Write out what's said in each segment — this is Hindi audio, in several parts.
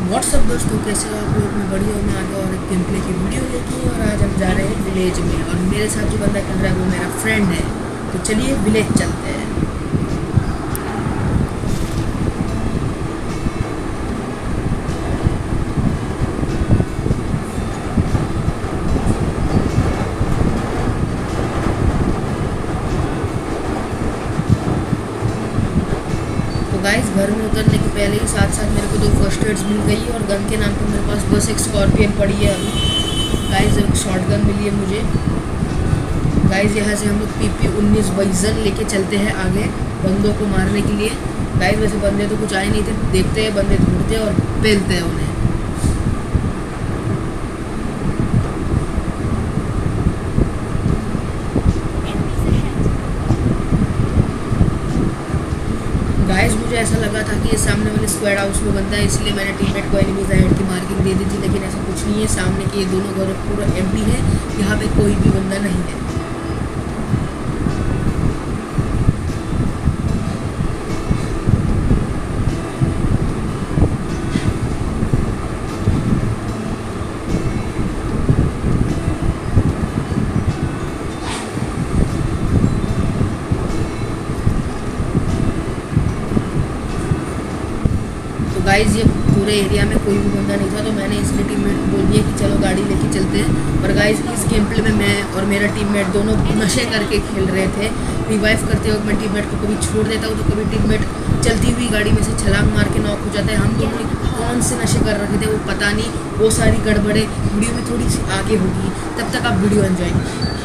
व्हाट्सअप दोस्तों, कैसे हो आप लोग? मैं बढ़िया हूँ। मैं आ गया और एक गेम प्ले की वीडियो लेके, और आज हम जा रहे हैं विलेज में, और मेरे साथ जो बंदा खेल रहा है वो मेरा फ्रेंड है। तो चलिए विलेज चलते हैं। तो गाइस, घर में उतरने के पहले ही साथ साथ मेरे को 2 फर्स्ट एड्स मिल गई, और गन के नाम पे मेरे पास बस एक स्कॉर्पियन पड़ी है अभी। गाइस, एक शॉर्ट गन मिली है मुझे। गाइस, यहाँ से हम लोग PP-19 वाइजन लेके चलते हैं आगे बंदों को मारने के लिए। गाइस, वैसे बंदे तो कुछ आए नहीं थे, देखते हैं बंदे ढूंढते हैं और पेलते हैं उन्हें। गाइस, मुझे ऐसा लगा था कि ये सामने वाले स्क्वाड हाउस में बनता है, इसलिए मैंने टीममेट को एनिमीज अहेड की मार्किंग दे दी थी, लेकिन ऐसा कुछ नहीं है। सामने के ये दोनों घर पूरा एम्प्टी है, यहाँ पे कोई भी बंदा नहीं है। तो गाइस, ये पूरे एरिया में कोई भी बंदा नहीं था, तो मैंने इसलिए टीममेट को बोल दिया कि चलो गाड़ी लेके चलते हैं। और गाइस, इस गेम प्ले में मैं और मेरा टीममेट दोनों नशे करके खेल रहे थे। रिवाइव करते वक्त मैं टीममेट को कभी छोड़ देता हूँ, तो कभी टीममेट चलती हुई गाड़ी में से छलांग मार के नॉक हो जाता है। हम दोनों कौन से नशे कर रखे थे वो पता नहीं, वो सारी गड़बड़े वीडियो में थोड़ी सी आगे होगी, तब तक आप वीडियो एंजॉय कीजिए।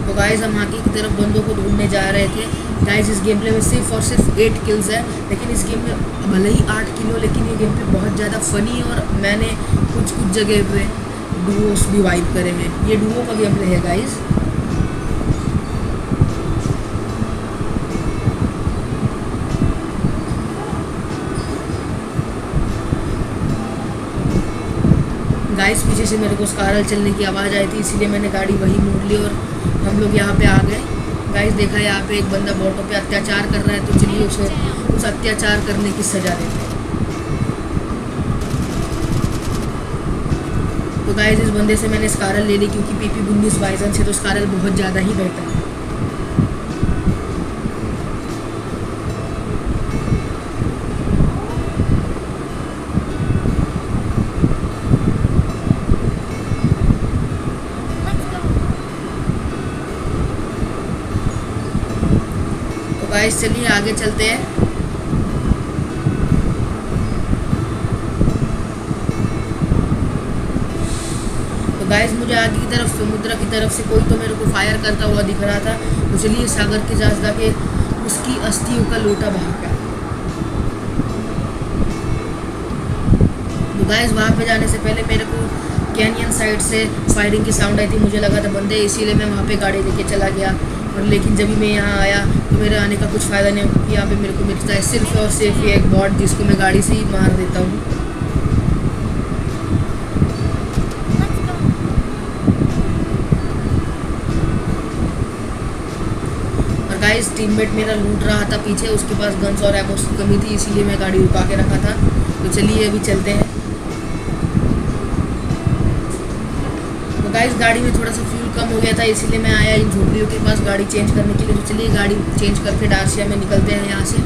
तो गाइस, हम आगे की तरफ बंदों को ढूंढने जा रहे थे। गाइस, इस गेम प्ले में सिर्फ और सिर्फ 8 किल्स है, लेकिन इस गेम में भले ही 8 किल हो, लेकिन ये गेम प्ले बहुत ज़्यादा फनी है, और मैंने कुछ कुछ जगह पे डुओस भी वाइप करे हैं। ये डुओ का गेम प्ले है गाइस। गाइस, पीछे से मेरे को स्कारल चलने की आवाज़ आई थी, इसीलिए मैंने गाड़ी वही मोड़ ली और हम लोग यहाँ पे आ गए। गाइस, देखा यहाँ पे एक बंदा बोटों पे अत्याचार कर रहा है, तो चलिए उसे उस अत्याचार करने की सज़ा देते हैं। तो गाइस, इस बंदे से मैंने स्कारल ले ली, क्योंकि PP-19 वाइजन से तो स्कारल बहुत ज़्यादा ही बेहतर है। तो गाइस, चलिए आगे चलते हैं। तो गाइस, मुझे आगे की तरफ समुद्र की तरफ से कोई तो मेरे को फायर करता हुआ दिख रहा था, तो चलिए सागर के जास जाके उसकी अस्थियों का लोटा बहा गया। तो गाइस, वहाँ पे जाने से पहले मेरे को कैनियन साइड से फायरिंग की साउंड आई थी, मुझे लगा था बंदे, इसीलिए मैं वहाँ पे गाड़ी लेके चला गया। और लेकिन जब भी मैं यहाँ आया तो मेरे आने का कुछ फ़ायदा नहीं, क्योंकि यहाँ पे मेरे को मिलता है सिर्फ और सिर्फ ये एक बॉट, जिसको मैं गाड़ी से ही मार देता हूँ। और गाइस, टीममेट मेरा लूट रहा था पीछे, उसके पास गन्स और एमोस की कमी थी, इसीलिए मैं गाड़ी रुका के रखा था। तो चलिए अभी चलते हैं। तो गाइस, गाड़ी में थोड़ा सा फ्यूल कम हो गया था, इसीलिए मैं आया इन झोपड़ियों के पास गाड़ी चेंज करने के लिए। तो चलिए गाड़ी चेंज करके डार्सिया में निकलते हैं यहाँ से।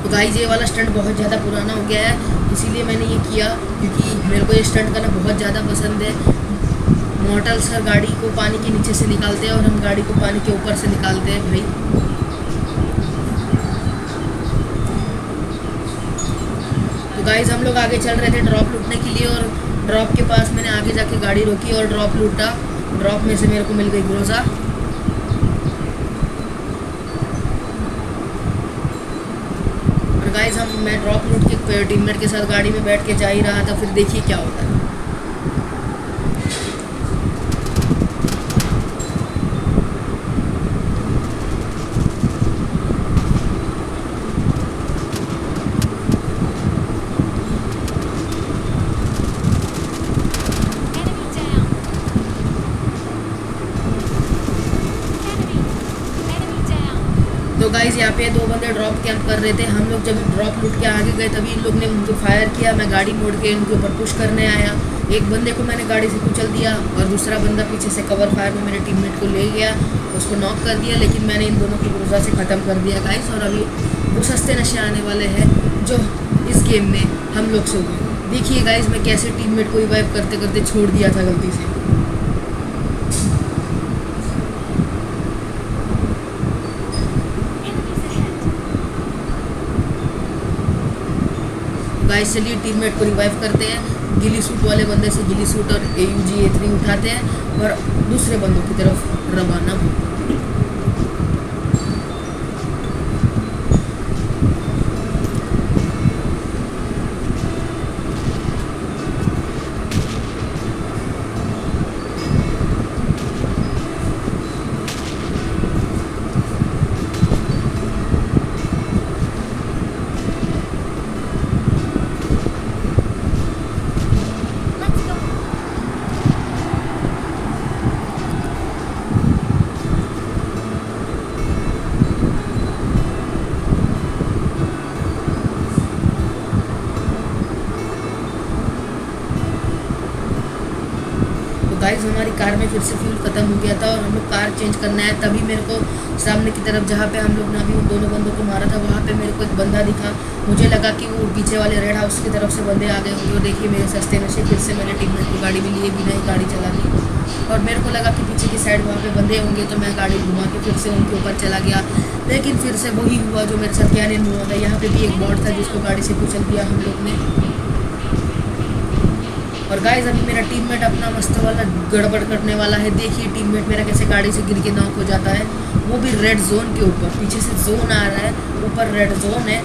तो गाइस, ये वाला स्टंट बहुत ज़्यादा पुराना हो गया है, इसीलिए मैंने ये किया, क्योंकि मेरे को ये स्टंट करना बहुत ज़्यादा पसंद है। मॉर्टल सर गाड़ी को पानी के नीचे से निकालते हैं, और हम गाड़ी को पानी के ऊपर से निकालते हैं भाई। तो गाइस, हम लोग आगे चल रहे थे ड्रॉप लूटने के लिए, और ड्रॉप के पास मैंने आगे जाके गाड़ी रोकी और ड्रॉप लूटा। ड्रॉप में से मेरे को मिल गई ग्रोजा। और गाइस, मैं ड्रॉप लूट के टीममेट के साथ गाड़ी में बैठ के जा ही रहा था, फिर देखिए क्या होता है। तो गाइज यहाँ पे 2 बंदे ड्रॉप कैंप कर रहे थे। हम लोग जब ड्रॉप लूट के आगे गए तभी इन लोग ने उनको फायर किया। मैं गाड़ी मोड़ के इनके ऊपर पुश करने आया। एक बंदे को मैंने गाड़ी से कुचल दिया और दूसरा बंदा पीछे से कवर फायर में मेरे टीममेट को ले गया, उसको नॉक कर दिया। लेकिन मैंने इन दोनों को गुर्जा से ख़त्म कर दिया गाइज। और अभी वो सस्ते नशे आने वाले हैं जो इस गेम में हम लोग से हुए। देखिए गाइज मैं कैसे टीममेट को रिवाइव करते करते छोड़ दिया था गलती से। गाइस चलिए टीममेट को रिवाइव करते हैं। गिली सूट वाले बंदे से गिली सूट और AUG A3 उठाते हैं और दूसरे बंदों की तरफ रवाना होते हैं। गाइस हमारी कार में फिर से फ्यूल ख़त्म हो गया था और हम लोग कार चेंज करना है। तभी मेरे को सामने की तरफ जहाँ पे हम लोग ने अभी उन दोनों बंदों को मारा था वहाँ पे मेरे को एक बंदा दिखा। मुझे लगा कि वो पीछे वाले रेड हाउस की तरफ से बंदे आ गए होंगे। और देखिए मेरे सस्ते नशे फिर से मैंने टीममेट की गाड़ी भी लिए बिना ही गाड़ी चला ली और मेरे को लगा कि पीछे की साइड वहाँ पे बंदे होंगे तो मैं गाड़ी घुमा के फिर से उनके ऊपर चला गया। लेकिन फिर से वही हुआ जो मेरे साथ क्या नहीं हुआ था। यहाँ पे भी एक बॉट था जिसको गाड़ी से कुचल दिया हम लोग ने। और गाइस अभी मेरा टीममेट अपना मस्त वाला गड़बड़ करने वाला है। देखिए टीममेट मेरा कैसे गाड़ी से गिर के नॉक हो जाता है, वो भी रेड जोन के ऊपर। पीछे से जोन आ रहा है, ऊपर रेड जोन है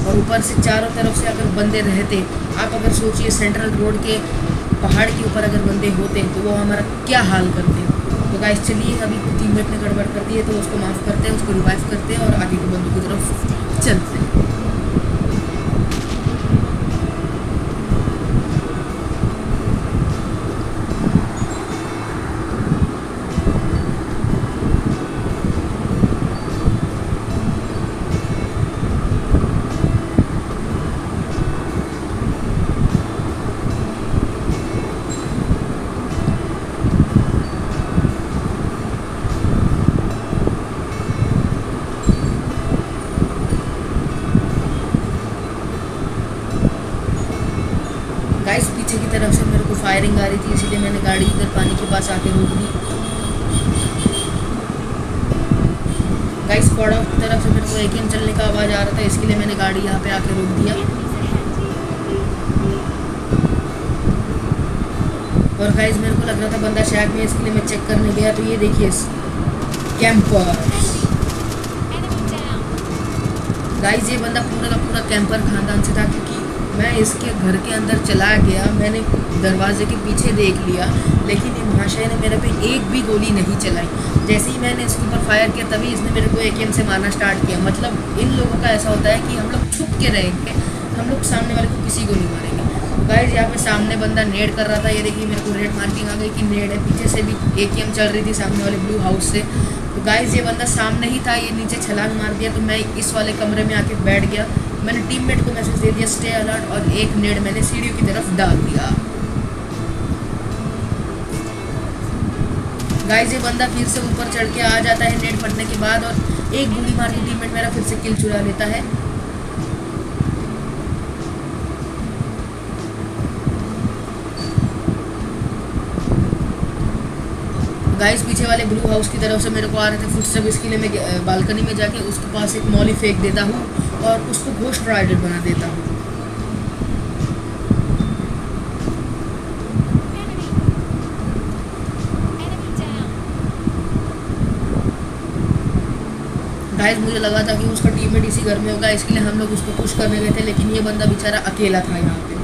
और ऊपर से चारों तरफ से अगर बंदे रहते, आप अगर सोचिए सेंट्रल रोड के पहाड़ के ऊपर अगर बंदे होते तो वो हमारा क्या हाल करते। तो गाइस चलिए अभी टीममेट ने गड़बड़ कर दी है तो उसको माफ़ करते हैं, उसको रिवाइव करते हैं और आगे के बंदों की तरफ चलते हैं। गाइस पीछे की तरफ से मेरे को फायरिंग आ रही थी, इसीलिए मैंने गाड़ी इधर पानी के पास आके रोक दी। गाइस फॉर्ड ऑफ की तरफ से मेरे को AKM चलने का आवाज़ आ रहा था, इसके लिए मैंने गाड़ी यहाँ पे आके रोक दिया। और गाइस मेरे को लग रहा था बंदा शैक में, इसके लिए मैं चेक करने गया तो ये देखिए कैंपर। गाइस ये बंदा पूरा का पूरा कैंपर खानदान से था, क्योंकि मैं इसके घर के अंदर चला गया, मैंने दरवाजे के पीछे देख लिया, लेकिन ये महाशय ने मेरे पे एक भी गोली नहीं चलाई। जैसे ही मैंने इसके ऊपर फायर किया तभी इसने मेरे को AKM से मारना स्टार्ट किया। मतलब इन लोगों का ऐसा होता है कि हम लोग छुप के रहेंगे, हम लोग सामने वाले को किसी को नहीं मारेंगे। गाइस यहाँ पे सामने बंदा नेड कर रहा था, ये देखिए मेरे को रेड मार्किंग आ गई कि नेड है। पीछे से भी AKM चल रही थी सामने वाले ब्लू हाउस से। तो गाइस ये बंदा सामने ही था, ये नीचे छलांग मार दिया तो मैं इस वाले कमरे में आके बैठ गया। मैंने टीममेट को मैसेज दे दिया स्टे अलर्ट और एक नेड मैंने सीढ़ियों की तरफ डाल दिया। गाइस ये बंदा फिर से ऊपर चढ़ के आ जाता है नेड फटने के बाद और एक गोली मार के टीममेट मेरा फिर से किल चुरा लेता है। गाइस पीछे वाले ब्लू हाउस की तरफ से मेरे को आ रहे थे फुटस्टेप, इसके लिए मैं बालकनी में जाके उसके पास एक मॉली फेंक देता हूँ और उसको घोस्ट राइडर बना देता हूँ। गाइस मुझे लगा था कि उसका टीममेट इसी घर में होगा, इसके लिए हम लोग उसको पुश करने गए थे, लेकिन ये बंदा बेचारा अकेला था यहाँ पे।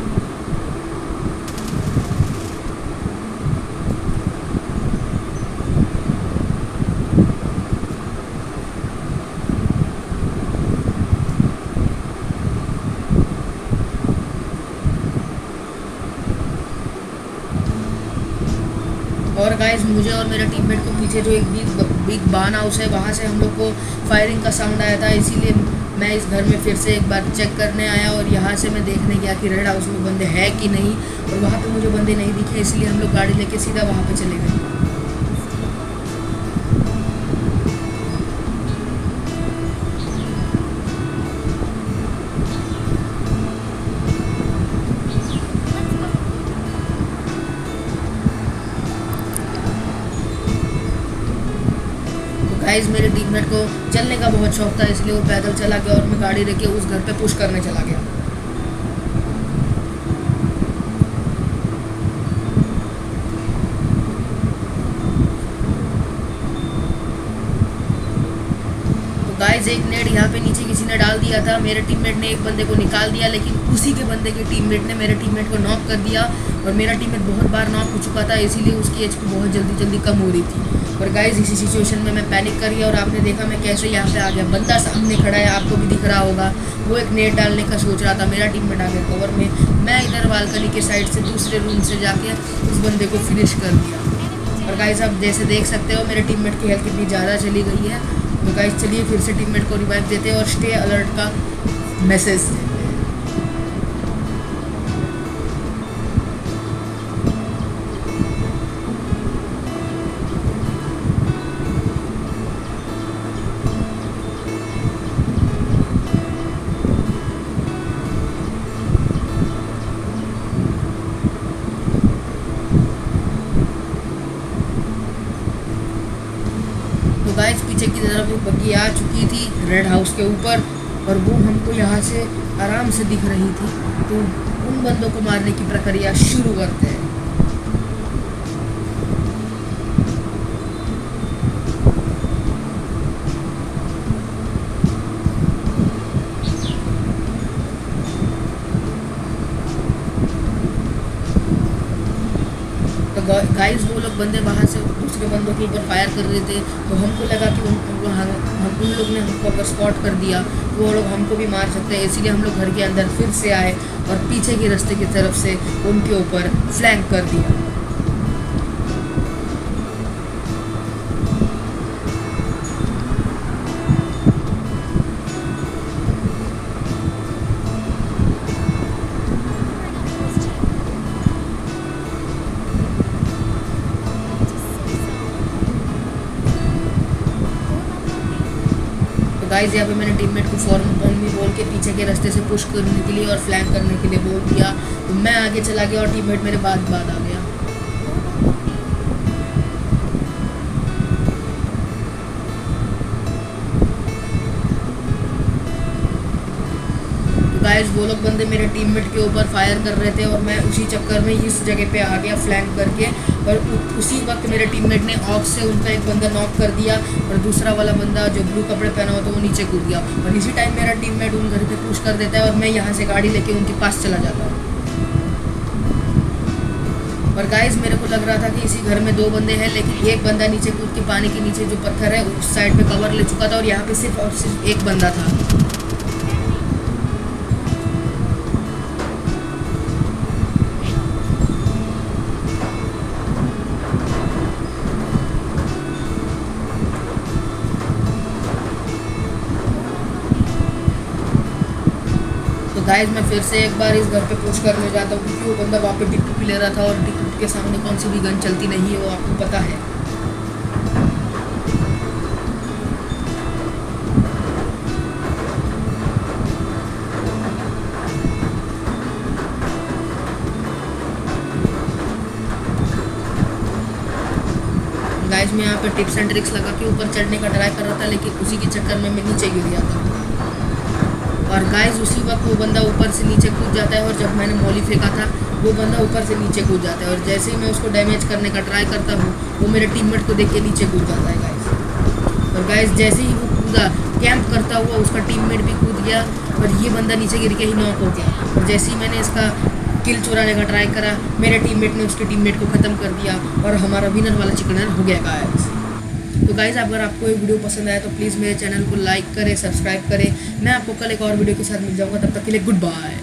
और गाइस मुझे और मेरे टीममेट को पीछे जो एक बिग बार्न हाउस है वहाँ से हम लोग को फायरिंग का साउंड आया था, इसीलिए मैं इस घर में फिर से एक बार चेक करने आया और यहाँ से मैं देखने गया कि रेड हाउस में बंदे हैं कि नहीं, और वहाँ पे मुझे बंदे नहीं दिखे, इसलिए हम लोग गाड़ी लेके सीधा वहाँ पे चले गए। गाइस मेरे टीममेट को चलने का बहुत शौक था, इसलिए वो पैदल चला गया और मैं गाड़ी लेके उस घर पे पुश करने चला गया। तो गाइस एक नेट यहाँ पे नीचे किसी ने डाल दिया था, मेरे टीममेट ने एक बंदे को निकाल दिया, लेकिन उसी के बंदे के टीममेट ने मेरे टीममेट को नॉक कर दिया, और मेरा टीममेट बहुत बार नॉक हो चुका था, इसीलिए उसकी एचपी बहुत जल्दी कम हो रही थी। और गाइस इसी सिचुएशन में मैं पैनिक कर गया और आपने देखा मैं कैसे यहाँ पे आ गया। बंदा सामने खड़ा है, आपको भी दिख रहा होगा, वो एक नेट डालने का सोच रहा था, मेरा टीममेट आ गया कवर में, मैं इधर बालकनी के साइड से दूसरे रूम से जाके उस बंदे को फिनिश कर दिया। और गाइस आप जैसे देख सकते हो मेरे टीममेट की हेल्थ कितनी ज़्यादा चली गई है। तो गाइस चलिए फिर से टीममेट को रिवाइव देते हैं और स्टे अलर्ट का मैसेज। गाइस पीछे की तरफ एक बग्गी आ चुकी थी रेड हाउस के ऊपर, और वो हमको यहाँ से आराम से दिख रही थी। तो उन बंदों को मारने की प्रक्रिया शुरू करते हैं। तो गाइस वो लोग बंदे वहाँ से दूसरे बंदों के ऊपर फायर कर रहे थे, तो हमको लगा कि उन लोग ने हमको अगर स्पॉट कर दिया तो वो लोग हमको भी मार सकते हैं, इसीलिए हम लोग घर के अंदर फिर से आए और पीछे के रास्ते की तरफ से उनके ऊपर फ्लैंक कर दिया। गाइस यहाँ पे मैंने टीममेट को फॉर्म ऑन मी बोल के पीछे के रास्ते से पुश करने के लिए और फ्लैंक करने के लिए बोल दिया, तो मैं आगे चला गया और टीममेट मेरे बाद आ गया। गाइस वो लोग बंदे मेरे टीममेट के ऊपर फायर कर रहे थे और मैं उसी चक्कर में इस जगह पे आ गया फ्लैंक करके, और उसी वक्त मेरे टीममेट ने ऑक्स से उनका एक बंदा नॉक कर दिया और दूसरा वाला बंदा जो ब्लू कपड़े पहना हुआ था वो नीचे कूद गया, और इसी टाइम मेरा टीममेट उन घर पे पुश कर देता है और मैं यहाँ से गाड़ी लेके उनके पास चला जाता हूँ। और गाइस मेरे को लग रहा था कि इसी घर में दो बंदे हैं, लेकिन एक बंदा नीचे कूद के पानी के नीचे जो पत्थर है उस साइड पे कवर ले चुका था और यहाँ पे सिर्फ और सिर्फ एक बंदा था। तो गाइस मैं फिर से एक बार इस घर पे पुश करने जाता हूँ, क्योंकि वो बंदा वहाँ पे टिकट भी ले रहा था और टिकट के सामने कौन सी भी गन चलती नहीं है वो आपको पता है। गाइस मैं यहाँ पे टिप्स एंड ट्रिक्स लगा के ऊपर चढ़ने का ट्राई कर रहा था, लेकिन उसी के चक्कर में मैं नीचे गिर गया था। और गाइस उसी वक्त वो बंदा ऊपर से नीचे कूद जाता है, और जब मैंने मौली फेंका था वो बंदा ऊपर से नीचे कूद जाता है, और जैसे ही मैं उसको डैमेज करने का ट्राई करता हूँ वो मेरे टीममेट को देख के नीचे कूद जाता है गाइस। और गाइस जैसे ही वो कूदा कैंप करता हुआ उसका टीममेट भी कूद गया और ये बंदा नीचे गिर के ही नॉक हो गया। और जैसे ही मैंने इसका किल चुराने का ट्राई करा, मेरे टीममेट ने उसके टीममेट को ख़त्म कर दिया और हमारा विनर वाला चिकन डिनर हो गया गाइस। तो गाइज़ अगर आपको ये वीडियो पसंद आया तो प्लीज़ मेरे चैनल को लाइक करें, सब्सक्राइब करें। मैं आपको कल एक और वीडियो के साथ मिल जाऊँगा, तब तक के लिए गुड बाय।